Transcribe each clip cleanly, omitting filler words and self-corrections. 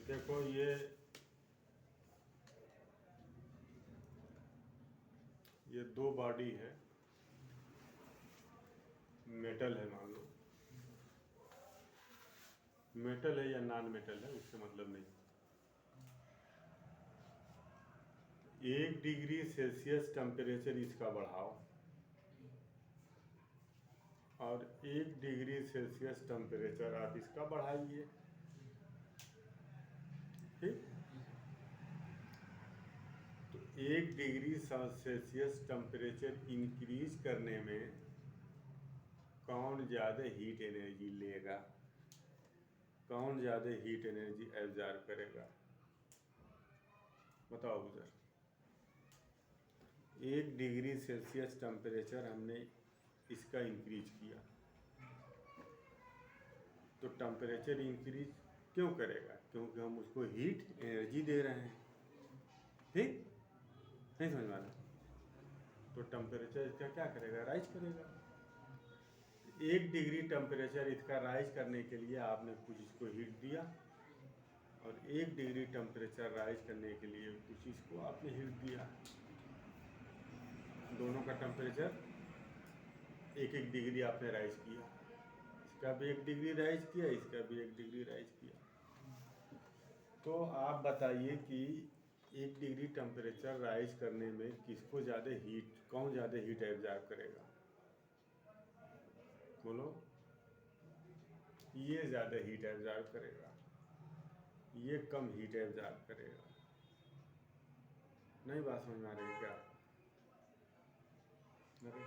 देखो ये दो बॉडी है, मेटल है, मान लो मेटल है या नॉन मेटल है उससे मतलब नहीं। 1 डिग्री सेल्सियस टेम्परेचर इसका बढ़ाओ और 1 डिग्री सेल्सियस टेम्परेचर आप इसका बढ़ाइए, ठीक। तो 1 डिग्री सेल्सियस टेम्परेचर इंक्रीज करने में कौन ज़्यादा हीट एनर्जी लेगा, कौन ज़्यादा हीट एनर्जी एब्जॉर्ब करेगा, बताओ उधर। 1 डिग्री सेल्सियस टेम्परेचर हमने इसका इंक्रीज किया, तो टेम्परेचर इंक्रीज क्यों करेगा? क्योंकि हम उसको हीट एनर्जी दे रहे हैं, ठीक। नहीं समझ में आ रहा? तो टेम्परेचर इसका क्या करेगा? राइज करेगा। 1 डिग्री टेम्परेचर इसका राइज करने के लिए आपने कुछ इसको हीट दिया और 1 डिग्री टेम्परेचर राइज करने के लिए कुछ इसको आपने हीट दिया। दोनों का टेम्परेचर 1 डिग्री आपने राइज किया, इसका भी 1 डिग्री राइज किया, इसका भी 1 डिग्री राइज किया। तो आप बताइए कि 1 डिग्री टेम्परेचर राइज करने में किसको ज़्यादा हीट, कौन ज़्यादा हीट एब्जॉर्ब करेगा? बोलो। ये ज़्यादा हीट एब्जॉर्ब करेगा, ये कम हीट एब्जॉर्ब करेगा। नहीं बात समझ में आ रही है क्या? अरे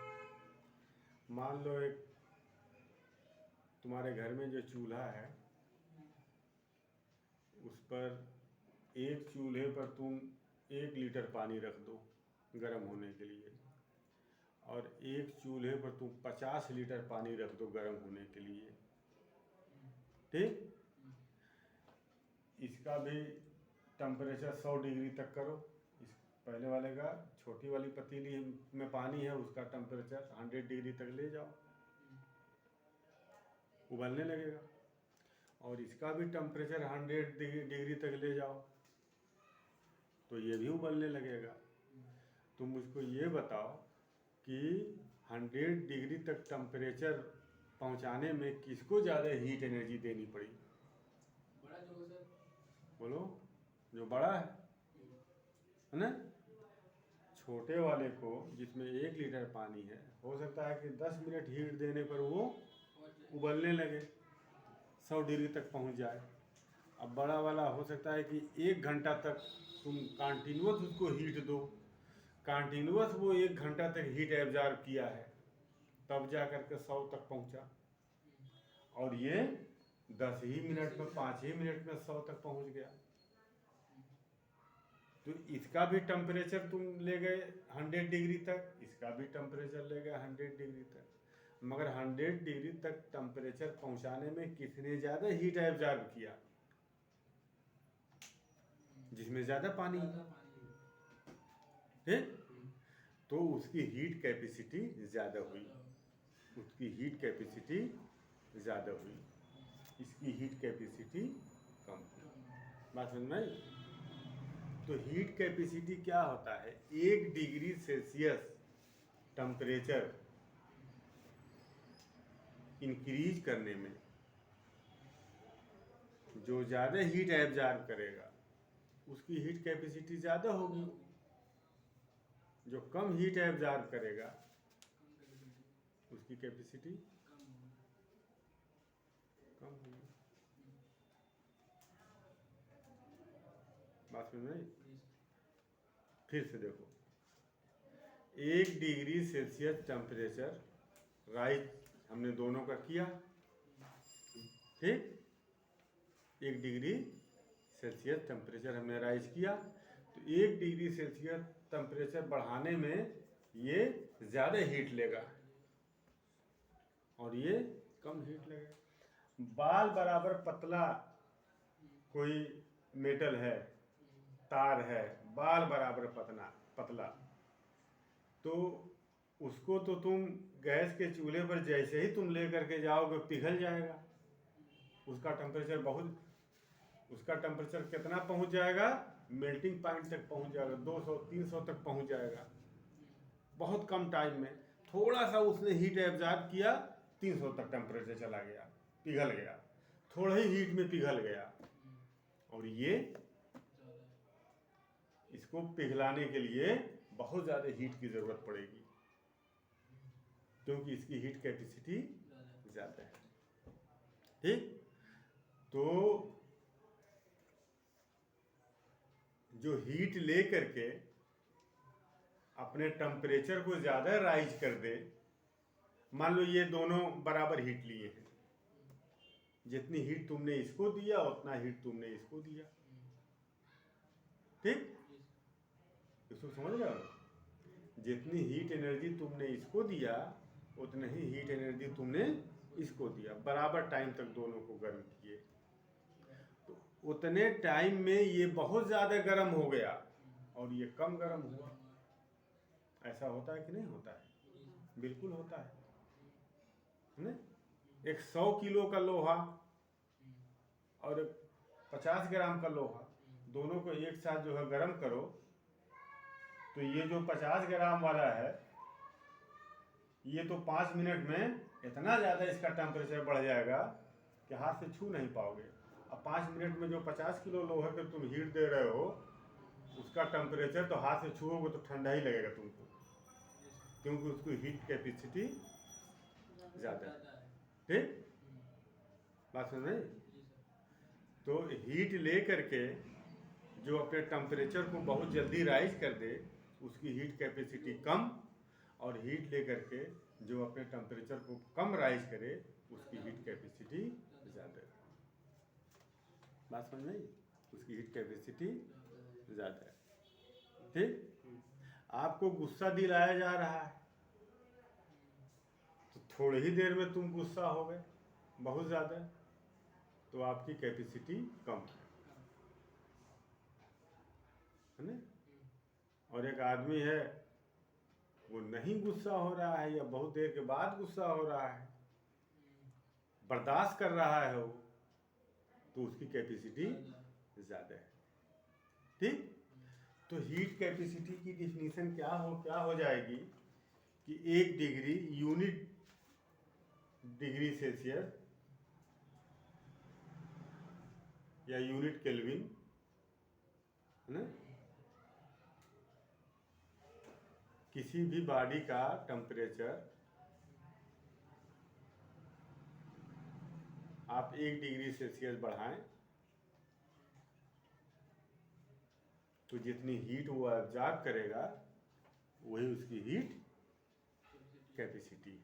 मान लो एक तुम्हारे घर में जो चूल्हा है उस पर एक चूल्हे पर तुम 1 लीटर पानी रख दो गर्म होने के लिए और एक चूल्हे पर तुम 50 लीटर पानी रख दो गर्म होने के लिए, ठीक। इसका भी टेम्परेचर 100 डिग्री तक करो। इस पहले वाले का, छोटी वाली पतीली में पानी है उसका टेम्परेचर 100 डिग्री तक ले जाओ, उबलने लगेगा। और इसका भी टेम्परेचर 100 डिग्री तक ले जाओ तो ये भी उबलने लगेगा। तुम मुझको ये बताओ कि 100 डिग्री तक टेम्परेचर पहुंचाने में किसको ज़्यादा हीट एनर्जी देनी पड़ी? बड़ा जो सर, बोलो। जो बड़ा है ना। छोटे वाले को जिसमें 1 लीटर पानी है, हो सकता है कि 10 मिनट हीट देने पर वो उबलने लगे, 100 डिग्री तक पहुंच जाए। अब बड़ा वाला हो सकता है कि 1 घंटा तक तुम कंटिन्यूस उसको हीट दो, कंटिन्यूस वो 1 घंटा तक हीट एब्जॉर्ब किया है, तब जा कर के 100 तक पहुंचा। और ये 10 ही मिनट में, 5 ही मिनट में 100 तक पहुंच गया। तो इसका भी टेम्परेचर तुम ले गए 100 डिग्री तक, इसका भी टेम्परेचर ले गए 100 डिग्री तक, मगर 100 डिग्री तक टेम्परेचर पहुंचाने में किसने ज़्यादा हीट एब्जॉर्ब किया? जिसमें ज़्यादा पानी, ठीक। तो उसकी हीट कैपेसिटी ज़्यादा हुई, उसकी हीट कैपेसिटी ज़्यादा हुई, इसकी हीट कैपेसिटी कम हुई। बात समझ में आई? तो हीट कैपेसिटी क्या होता है? 1 डिग्री सेल्सियस टेम्परेचर इंक्रीज करने में जो ज़्यादा हीट एब्जॉर्ब करेगा उसकी हीट कैपेसिटी ज़्यादा होगी, जो कम हीट एब्जॉर्ब करेगा उसकी कैपेसिटी कम होगी। बात समझ में आई? फिर से देखो, 1 डिग्री सेल्सियस टेम्परेचर राइज हमने दोनों का किया, ठीक। 1 डिग्री सेल्सियस टेम्परेचर हमने राइज किया, तो 1 डिग्री सेल्सियस टेम्परेचर बढ़ाने में ये ज़्यादा हीट लेगा और ये कम हीट लगेगा। बाल बराबर पतला कोई मेटल है, तार है, बाल बराबर पतला, तो उसको तो तुम गैस के चूल्हे पर जैसे ही तुम ले करके जाओगे पिघल जाएगा, उसका टेम्परेचर बहुत, उसका टेम्परेचर कितना पहुंच जाएगा, मेल्टिंग पॉइंट तक पहुंच जाएगा, 200-300 तक पहुंच जाएगा बहुत कम टाइम में। थोड़ा सा उसने हीट एब्जॉर्ब किया, 300 तक टेम्परेचर चला गया, पिघल गया, थोड़ा ही हीट में पिघल गया। और ये इसको पिघलाने के लिए बहुत ज़्यादा हीट की ज़रूरत पड़ेगी, क्योंकि इसकी हीट कैपेसिटी ज़्यादा है। ठीक, तो जो हीट ले करके अपने टेम्परेचर को ज़्यादा राइज कर दे, मान लो ये दोनों बराबर हीट लिए हैं, जितनी हीट तुमने इसको दिया उतना हीट तुमने इसको दिया। ठीक, इसको समझ रहे हो? जितनी हीट एनर्जी तुमने इसको दिया उतनी ही हीट एनर्जी तुमने इसको दिया, बराबर टाइम तक दोनों को गर्म किए। तो उतने टाइम में ये बहुत ज़्यादा गर्म हो गया और ये कम गर्म हुआ। ऐसा होता है कि नहीं होता है? बिल्कुल होता है ना? एक 100 किलो का लोहा और 50 ग्राम का लोहा, दोनों को एक साथ जो है गर्म करो, तो ये जो 50 ग्राम वाला है ये तो 5 मिनट में इतना ज़्यादा इसका टेम्परेचर बढ़ जाएगा कि हाथ से छू नहीं पाओगे। अब 5 मिनट में जो 50 किलो लोहे के तुम हीट दे रहे हो, उसका टेम्परेचर तो हाथ से छूओगे तो ठंडा ही लगेगा तुमको, क्योंकि उसकी हीट कैपेसिटी ज़्यादा है। ठीक, बात समझ में? तो हीट ले करके जो अपने टेम्परेचर को बहुत जल्दी राइज कर दे, उसकी हीट कैपेसिटी कम, और हीट ले करके जो अपने टेम्परेचर को कम राइज करे, उसकी हीट कैपेसिटी ज़्यादा है। बात समझ में? उसकी हीट कैपेसिटी ज़्यादा है। ठीक, आपको गुस्सा दिलाया जा रहा है तो थोड़ी ही देर में तुम गुस्सा हो गए बहुत ज़्यादा, तो आपकी कैपेसिटी कम है ना? और एक आदमी है वो नहीं गुस्सा हो रहा है या बहुत देर के बाद गुस्सा हो रहा है, बर्दाश्त कर रहा है वो, तो उसकी कैपेसिटी ज़्यादा है। ठीक, तो हीट कैपेसिटी की डिफिनीशन क्या हो जाएगी कि 1 डिग्री यूनिट डिग्री सेल्सियस या यूनिट केल्विन, है ना, किसी भी बॉडी का टेम्परेचर आप 1 डिग्री सेल्सियस बढ़ाएं तो जितनी हीट वो एब्जॉर्ब करेगा वही उसकी हीट कैपेसिटी है।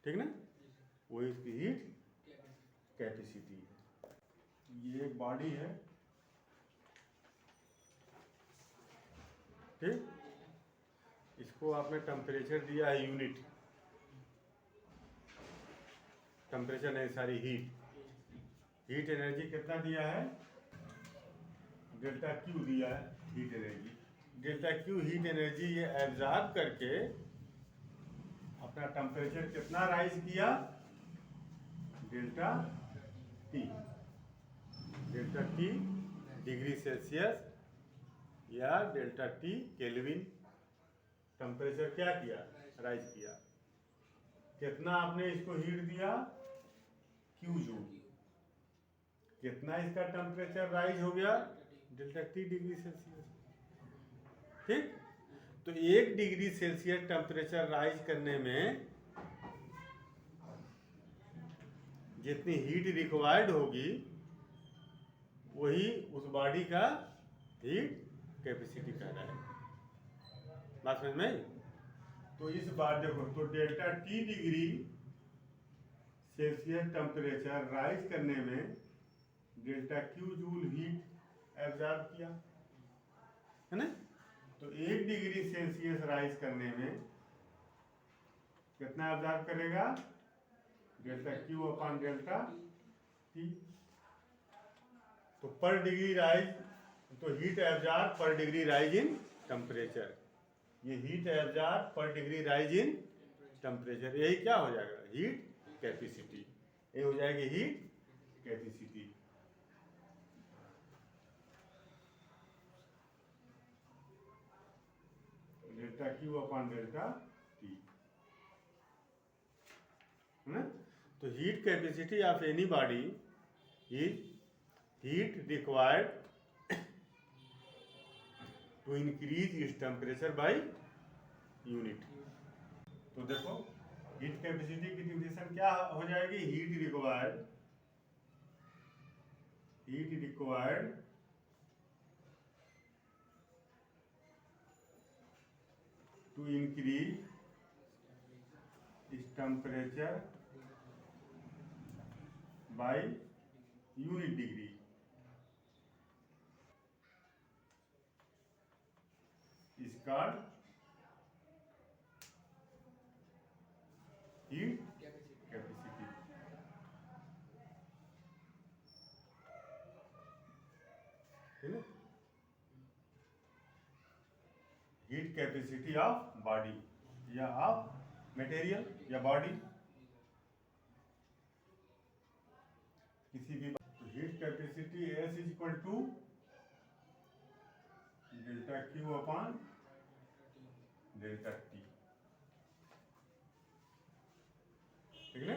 ठीक ना? वही उसकी हीट कैपेसिटी है। ये एक बॉडी है, ठीक, इसको आपने टेम्परेचर दिया है यूनिट, टेम्परेचर नहीं सारी हीट एनर्जी कितना दिया है, डेल्टा क्यू दिया है heat energy. Delta Q heat energy ये एब्जॉर्ब करके अपना टेम्परेचर कितना राइज किया, डेल्टा टी डिग्री सेल्सियस या डेल्टा टी केल्विन, टेम्परेचर क्या किया, राइज किया। कितना आपने इसको हीट दिया, क्यू जूल। कितना इसका टेम्परेचर राइज हो गया, डेल्टा टी डिग्री सेल्सियस। ठीक, तो 1 डिग्री सेल्सियस टेम्परेचर राइज करने में जितनी हीट रिक्वायर्ड होगी वही उस बॉडी का हीट कैपेसिटी कहना है। बात समझ में? तो इस बात देखो, तो delta T degree Celsius temperature rise करने में delta Q joule heat absorb किया, है ना? तो 1 डिग्री सेल्सियस राइज करने में कितना एब्जॉर्ब करेगा, delta Q upon delta T. तो पर डिग्री राइज, तो heat absorb per degree rise in temperature, ये heat absorb per degree rise in temperature, यही क्या हो जाएगा, हीट कैपेसिटी। ये हो जाएगी heat capacity. Delta Q upon delta T, है ना। तो heat capacity of any body is heat required to increase its temperature by unit. तो देखो हीट कैपेसिटी की डिफिनेशन क्या हो जाएगी, heat required to increase its temperature by unit degree. Is called heat capacity. है ना, हीट कैपेसिटी ऑफ बॉडी या of material या बॉडी किसी भी। तो heat capacity S is equal to delta Q upon delta T, ठीक है।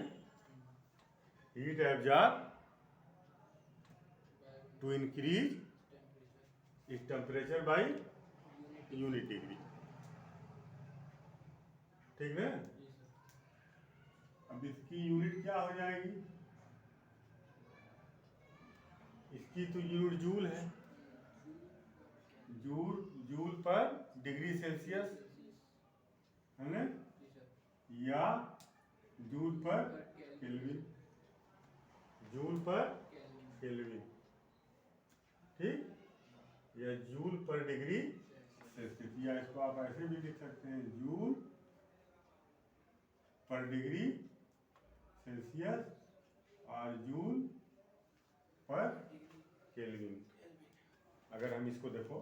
Heat absorb to increase इस टेम्परेचर बाय यूनिट डिग्री, ठीक है। अब इसकी यूनिट क्या हो जाएगी, इसकी तो यूनिट जूल है, जूल पर डिग्री सेल्सियस, है ना, या जूल पर केल्विन, जूल पर केल्विन, ठीक, या जूल पर डिग्री सेल्सियस, या इसको आप ऐसे भी लिख सकते हैं, जूल पर डिग्री सेल्सियस और जूल पर केल्विन। अगर हम इसको देखो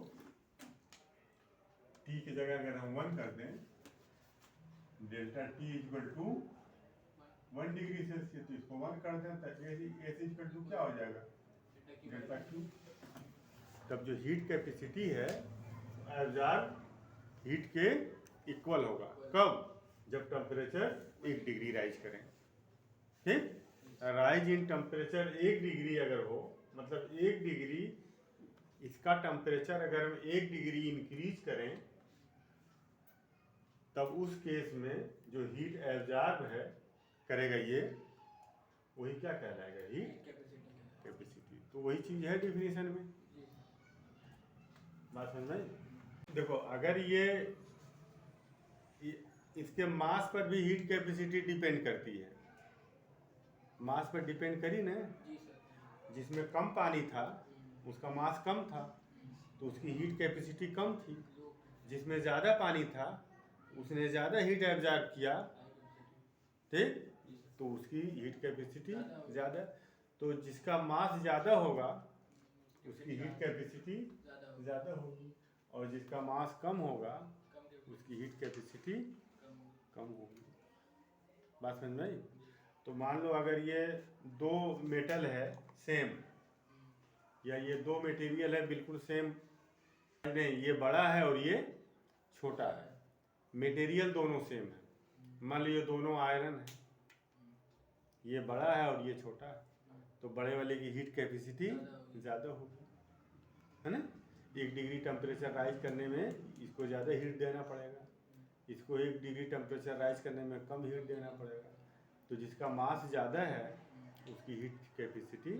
टी की जगह अगर हम 1 कर दें, delta T equal to 1 degree Celsius, तो इसको 1 कर दें तो एस इक्वल टू क्या हो जाएगा, डेल्टा क्यू। तब जो हीट कैपेसिटी है एब्जॉर्ब हीट के इक्वल होगा, कब, जब टेम्परेचर 1 डिग्री राइज करें, ठीक। राइज इन टेम्परेचर 1 डिग्री अगर हो, मतलब 1 डिग्री इसका टेम्परेचर अगर हम 1 डिग्री इंक्रीज करें, तब उस केस में जो हीट एब्जॉर्ब है करेगा ये, वही क्या कहलाएगा, हीट कैपेसिटी। तो वही चीज है डिफिनेशन में, बात समझ में। देखो अगर ये इसके मास पर भी हीट कैपेसिटी डिपेंड करती है, मास पर डिपेंड करी ना, जिसमें कम पानी था उसका मास कम था तो उसकी हीट कैपेसिटी कम थी, जिसमें ज़्यादा पानी था उसने ज़्यादा हीट एब्जॉर्ब किया, ठीक, तो उसकी हीट कैपेसिटी ज़्यादा। तो जिसका मास ज़्यादा होगा उसकी हीट कैपेसिटी ज़्यादा होगी, और जिसका मास कम होगा उसकी हीट कैपेसिटी कम होगी, बात समझ में आई। तो मान लो अगर ये 2 मेटल है सेम, या ये 2 मटेरियल है बिल्कुल सेम, नहीं ये बड़ा है और ये छोटा है, मटेरियल दोनों सेम है, मान लो ये दोनों आयरन है, ये बड़ा है और ये छोटा है, तो बड़े वाले की हीट कैपेसिटी ज़्यादा होगी, है ना। 1 डिग्री टेम्परेचर राइज करने में इसको ज़्यादा हीट देना पड़ेगा, इसको 1 डिग्री टेम्परेचर राइज करने में कम हीट देना पड़ेगा। तो जिसका मास ज़्यादा है उसकी हीट कैपेसिटी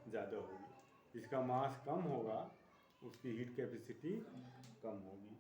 ज़्यादा होगी, जिसका मास कम होगा उसकी हीट कैपेसिटी कम होगी।